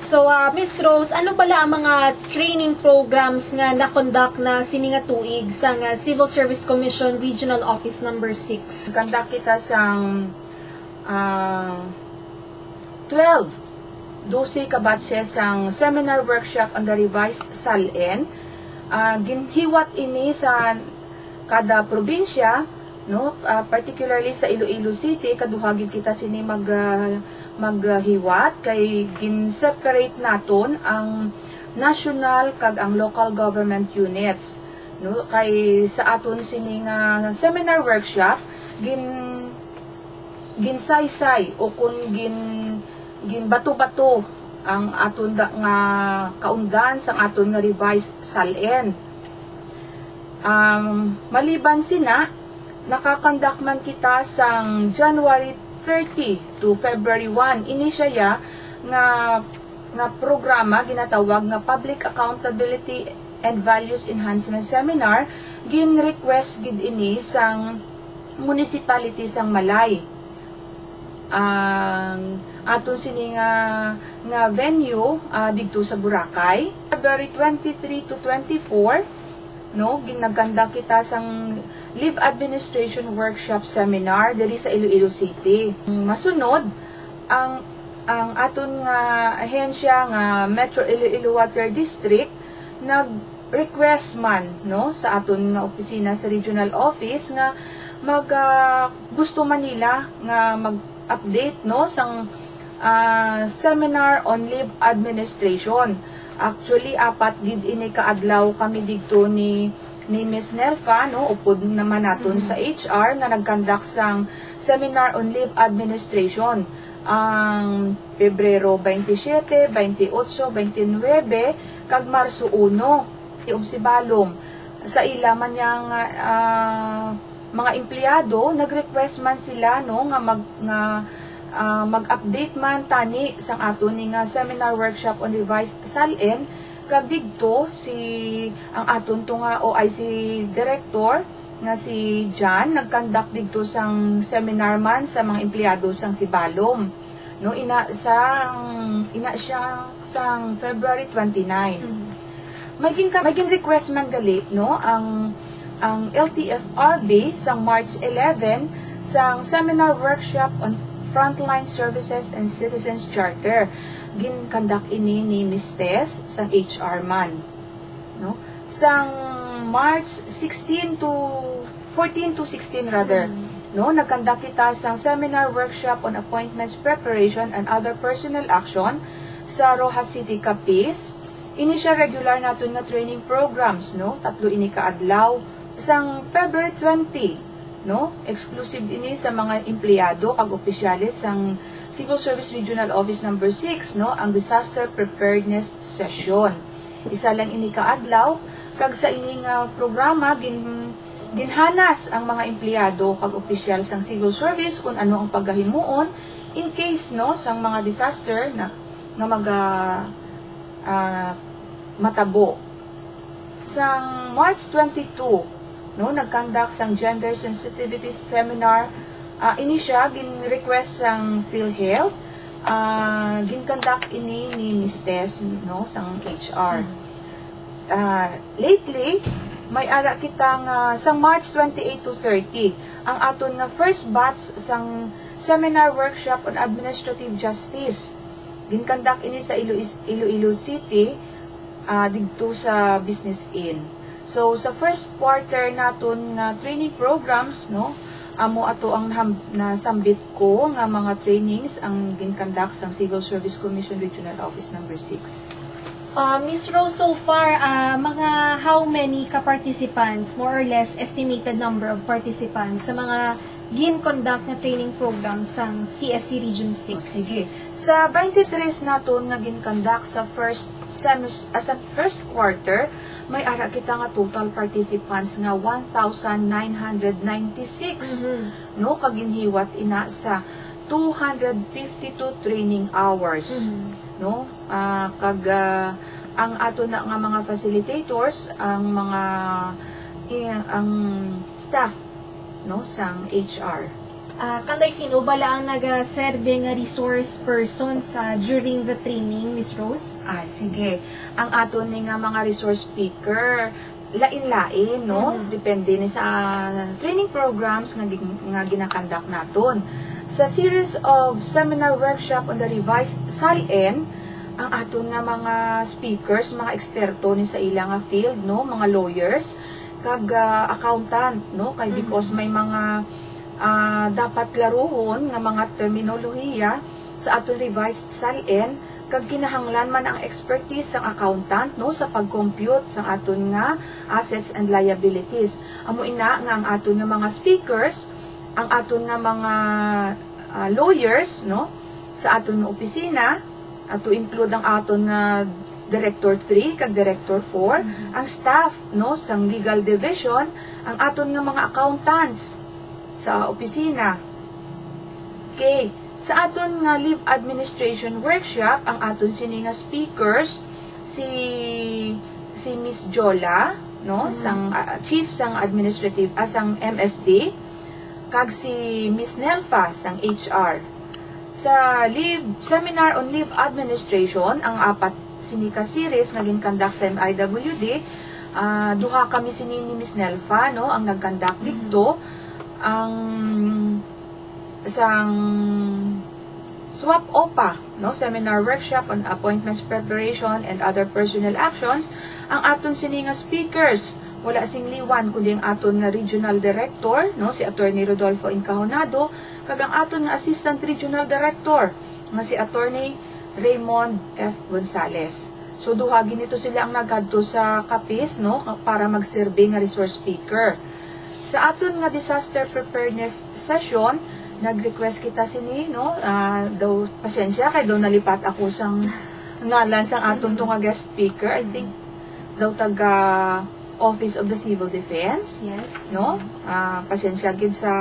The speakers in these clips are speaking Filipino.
So, Miss Rose, ano pala ang mga training programs nga na-conduct na sininga tuig sa Civil Service Commission Regional Office Number 6? Conduct kita sang 12 ka batches sang seminar workshop on the revised SALN. Ginhiwat ini sa kada probinsya, no? Particularly sa Iloilo City, kaduhagid kita sini maghiwat kay gin-separate naton ang national kag ang local government units, no? Kay sa aton sini nga seminar workshop ginsaysay o kun ginbato-bato ang aton nga kaundan sang aton nga revised SALN. Maliban sina, nakakandak man kita sang January 30 to February 1. Ini siya nga programa ginatawag nga Public Accountability and Values Enhancement Seminar. Gin-request gid ini sang municipality sang Malay. Ang aton sini nga venue dito sa Boracay, February 23 to 24, no, ginaganda kita sang Leave Administration Workshop Seminar diri sa Iloilo City. Masunod ang aton nga ahensya nga Metro Iloilo Water District nag-request man, no, sa aton nga opisina sa regional office nga gusto man nila nga mag-update, no, sang seminar on leave administration. Actually, 4 gid ini kaadlaw kami dito ni Miss Nerfa, no, upod naman naton sa HR na nag-conduct sang seminar on leave administration ang Pebrero 27, 28, 29 kag Marso 1 si Balom. Sa ila man yang mga empleyado nag-request man sila, no, nga mag-update man tani sang aton ni nga seminar workshop on revised SALN. Kag dito ang aton to nga OIC director nga si John nag-conduct dito sang seminar man sa mga empleyado sang si Balom, no, ina siya sang February 29. Maging request man gali, no, ang LTFRB sang March 11 sang seminar workshop on Frontline Services and Citizens Charter. Gin-conduct ini ni Ms. Tess sang HR man, no? Sang March 14 to 16 rather, no, nag-conduct kita sang seminar workshop on appointments preparation and other personnel action sa Rojas City, Capiz. Ini siya regular naton nga training programs, no, 3 ini kaadlaw. Sang February 20, no, exclusive ini sa mga empleyado kag opisyalis sang Civil Service Regional Office Number 6, no, ang Disaster Preparedness Session. Isa lang ini kaadlaw kag sa ini nga programa ginhanas ang mga empleyado kag opisyal sang Civil Service kung ano ang paggahimuon in case, no, sang mga disaster na matabo. Sang March 22, no, nag-conduct sang Gender Sensitivity Seminar. Ini siya gin-request sang PhilHealth. Gin-conduct ini ni Ms. Tess, no, sang HR. Lately, may ara kitang sang March 28 to 30 ang aton nga first batch sang seminar workshop on administrative justice. Gin-conduct ini sa Iloilo City dito sa Business Inn. So sa first quarter naton training programs, no, amo ato ang nasambit ko nga mga trainings ang gin-conduct sang Civil Service Commission Regional Office Number 6. Miss Rose, so far, mga how many ka-participants, more or less estimated number of participants sa mga gin-conduct na training program sang CSC Region 6? Sige. Sa 23 naton nga gin-conduct sa first quarter, may ara kita nga total participants nga 1,996, no, kaginhiwat ina sa 252 training hours, no, kag ang ato na nga mga facilitators, ang staff, no, sang HR. Kanday sino bala ang nagaserbe nga resource person sa during the training, Miss Rose? Sige. Ang aton ni nga mga resource speaker, lain-lain, no? Depende ni sa training programs nga ginakandak naton. Sa series of seminar workshop on the revised SALN, ang aton nga mga speakers, mga eksperto ni sa ilang field, no? Mga lawyers, kag accountant, no? Kay because may mga dapat klaruhon nga mga terminolohiya sa aton revised SALN, kag kinahanglan man ang expertise sang accountant, no, sa pag-compute sang aton nga assets and liabilities. Amo ina nga ang aton nga mga speakers, ang aton nga mga lawyers, no, sa aton nga opisina, to include ang aton nga Director 3 kag Director 4, ang staff, no, sang legal division, ang aton nga mga accountants sa opisina. Okay. Sa aton nga leave administration workshop, ang aton sini nga speakers, si Miss Jola, no, sang chief sang administrative sang MSD, kag si Miss Nelfa sang HR. Sa seminar on leave administration, ang apat sini ka series nga ginkandak sa MIWD, duha kami sini ni Miss Nelfa, no, ang nagkandak dito. Ang isang SWAP OPA, no, seminar workshop on appointments preparation and other personnel actions, ang aton sini nga speakers, wala sing liwan kundi ang aton nga regional director, no, si Attorney Rodolfo Incajonado, kag ang aton nga assistant regional director nga si Attorney Raymond F. Gonzales. So duha ginito sila ang nagadto sa kapis, no, para magserbe nga resource speaker. Sa aton nga disaster preparedness session, nag-request kita sini, no, daw pasensya kay daw nalipat ako sang ngalan sang aton nga guest speaker. I think daw taga Office of the Civil Defense. Yes. No? Pasensya gid sa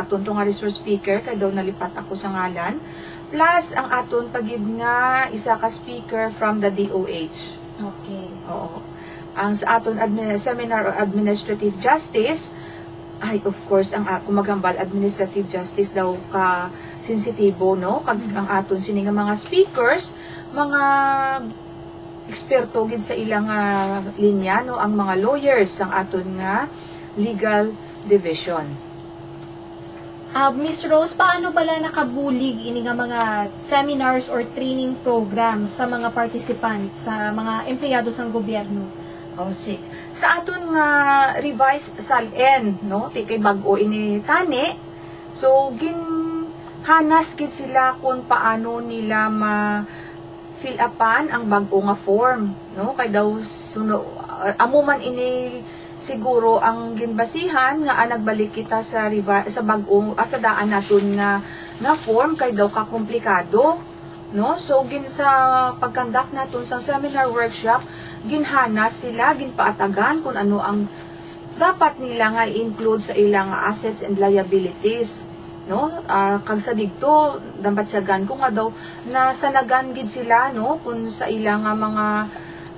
aton nga resource speaker kay daw nalipat ako sa ngalan. Plus ang aton pagid nga isa ka speaker from the DOH. Okay. Oo. Ang sa aton seminar on administrative justice, ay, of course, ang kumagambal administrative justice daw ka sensitibo, no? Kag ang aton sini nga mga speakers, mga eksperto gid sa ilang linya, no, ang mga lawyers ang aton nga legal division. Miss Rose, paano pala nakabulig ini nga mga seminars or training programs sa mga participants, sa mga empleyado sang gobyerno? Si sa aton nga revised SALN, no, kay bag-o ini tani, so hanas gid sila kung paano nila fill upan ang bag-o nga form, no, kay daw amo man ini siguro ang ginbasihan nga nagbalik kita sa bag-o sa daan naton nga form kay daw ka komplikado, no. So sa pagkandak naton sa seminar workshop, ginhanas sila, ginpaatagan kung ano ang dapat nila nga include sa ilang assets and liabilities, no. Kag sa digto dambatyagan ko nga daw na sanagan gid sila, no, kung sa ilang mga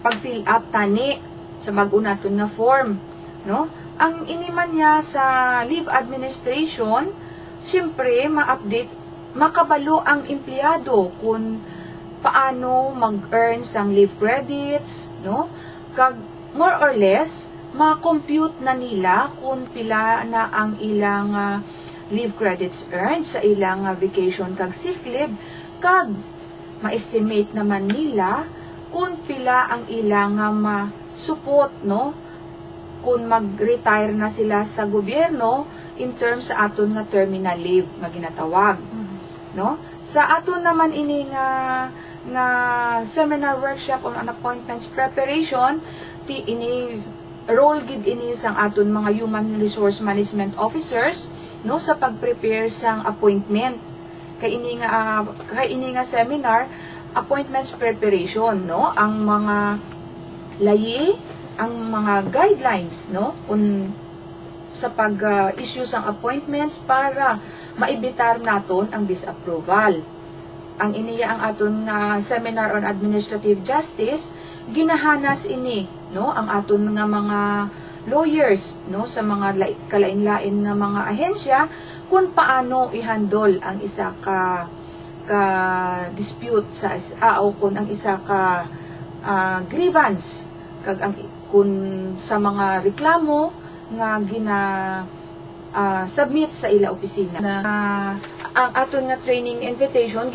pag-fill up tani sa bag-o naton nga form, no. Ang iniman niya sa leave administration, syempre ma-update, makabalo ang empleyado kung paano mag-earn sang leave credits, no? Kag more or less ma-compute na nila kung pila na ang ilang leave credits earned sa ilang vacation kag sick leave, kag ma-estimate naman nila kung pila ang ilang ma-support, no, kung mag-retire na sila sa gobyerno in terms sa aton nga terminal leave nga ginatawag, no. Sa aton naman ini nga seminar workshop on appointments preparation, ini role gid ini sang aton mga human resource management officers, no, sa pag-prepare sang appointment. Kay ini nga seminar appointments preparation, no, ang mga layi, ang mga guidelines, no, kung sa pag-issue sang appointments para maibitar naton ang disapproval. Ang iniya ang aton nga seminar on administrative justice, ginahanas ini, no, ang aton nga mga lawyers, no, sa mga kalain-lain nga mga ahensya kung paano i-handle ang isa ka dispute sa o kung ang isa ka grievance kag ang kung sa mga reklamo nga submit sa ila opisina na ang aton nga training invitation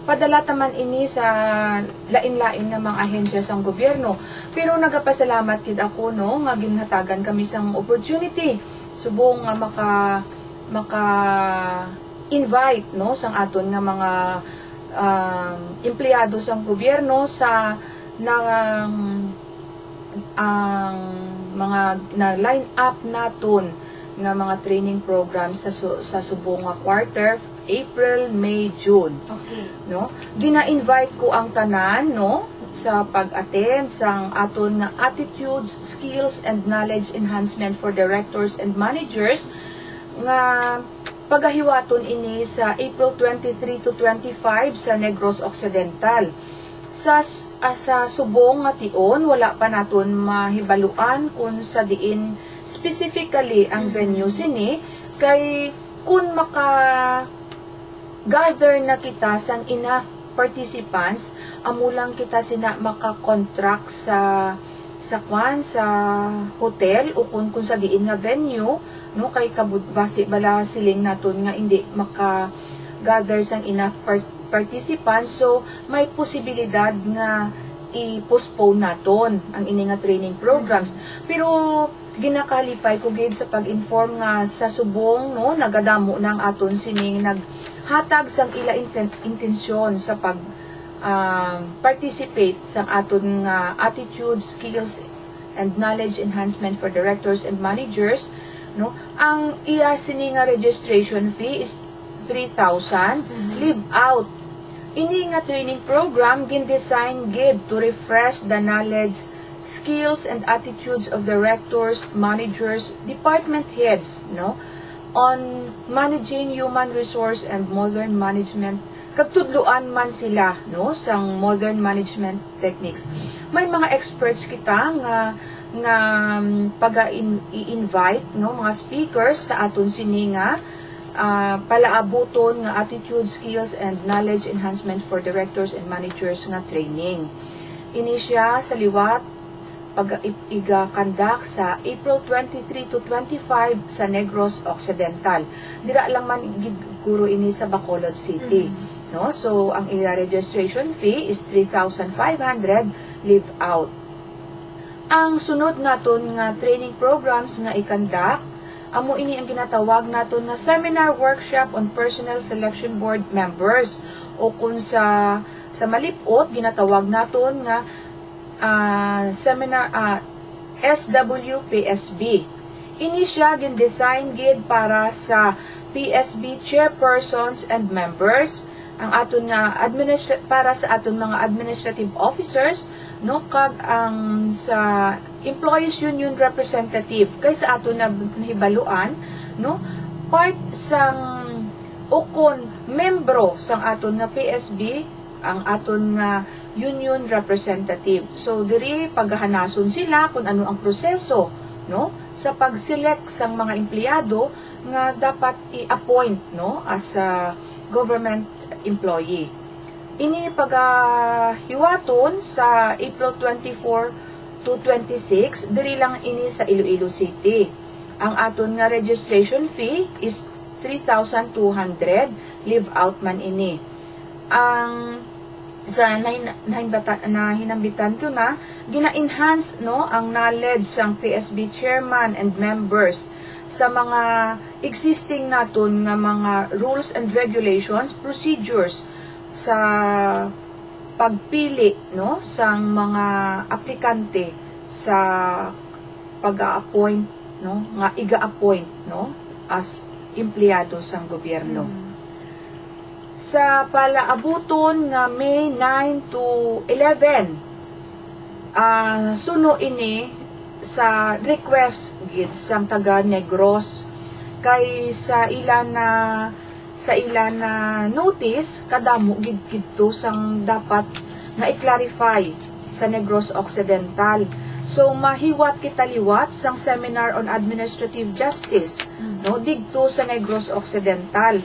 padala taman ini sa lain-lain na mga ahensya sang gobyerno, pero nagapasalamat kid ako no nga ginhatagan kami sang opportunity subong nga maka invite no sang aton nga mga empleyado sang gobyerno sa ang mga na line up naton nga mga training programs sa subong nga quarter, April, May, June. Okay. No? Gina-invite ko ang tanan no sa pag-attend sang aton nga attitudes, skills and knowledge enhancement for directors and managers nga pagahiwaton ini sa April 23 to 25 sa Negros Occidental. Sa subong nga tion, wala pa naton mahibaluan kung sa diin specifically ang venue sini, kay kung gather na kita sang enough participants, amulang kita sina maka-contract sa hotel o kung sa diin nga venue, no, kay basi bala siling naton nga hindi maka-gather sang enough participants, so may posibilidad nga i-postpone naton ang ini nga training programs. Pero ginakalipay ko gid sa pag-inform nga sa subong no nagadamo nang aton sining naghatag sang ila intensyon sa pag participate sa aton nga attitude, skills and knowledge enhancement for directors and managers, no. Ang iya sini nga registration fee is 3,000. Leave out ini nga training program gin-design gid to refresh the knowledge, skills and attitudes of directors, managers, department heads, no, on managing human resource and modern management. Kagtudluan man sila, no, sang modern management techniques. May mga experts kita nga pag-i-invite, no, mga speakers sa aton sini nga palaabuton nga attitude, skills and knowledge enhancement for directors and managers nga training. Ini siya sa liwat pag-iga-conduct sa April 23 to 25 sa Negros Occidental. Dira lang man guro ini sa Bacolod City. No? So, ang registration fee is 3,500, leave out. Ang sunod naton nga training programs nga i-conduct, amo ini ang ginatawag naton nga seminar workshop on personnel selection board members, o kung sa malipot ginatawag naton nga seminar SWPSB. Ini siya gin-design gid para sa PSB chairpersons and members, ang aton nga para sa aton mga administrative officers, no, kag ang sa employees union representative, kay sa aton na nahibaluan, no, part sang ukon membro sang aton nga PSB ang aton nga union representative. So diri paghanason sila kung ano ang proseso, no, sa pag-select sang mga empleyado nga dapat i-appoint, no, as a government employee. Ini paghiwaton sa April 24 to 26, diri lang ini sa Iloilo City. Ang aton nga registration fee is 3,200, leave out man ini. Ang sa nahinambitan ko na gina-enhance, no, ang knowledge sang PSB chairman and members sa mga existing naton nga mga rules and regulations, procedures sa pagpili, no, sang mga aplikante sa pag-a-appoint, no, nga iga-appoint, no, as empleyado sang gobyerno. Sa palaabuton nga May 9 to 11, suno ini sa request gid sang taga Negros, kay sa ilan na notice kadamo gid to sang dapat na i-clarify sa Negros Occidental. So mahiwat kitaliwat sang seminar on administrative justice, no, digto sa Negros Occidental.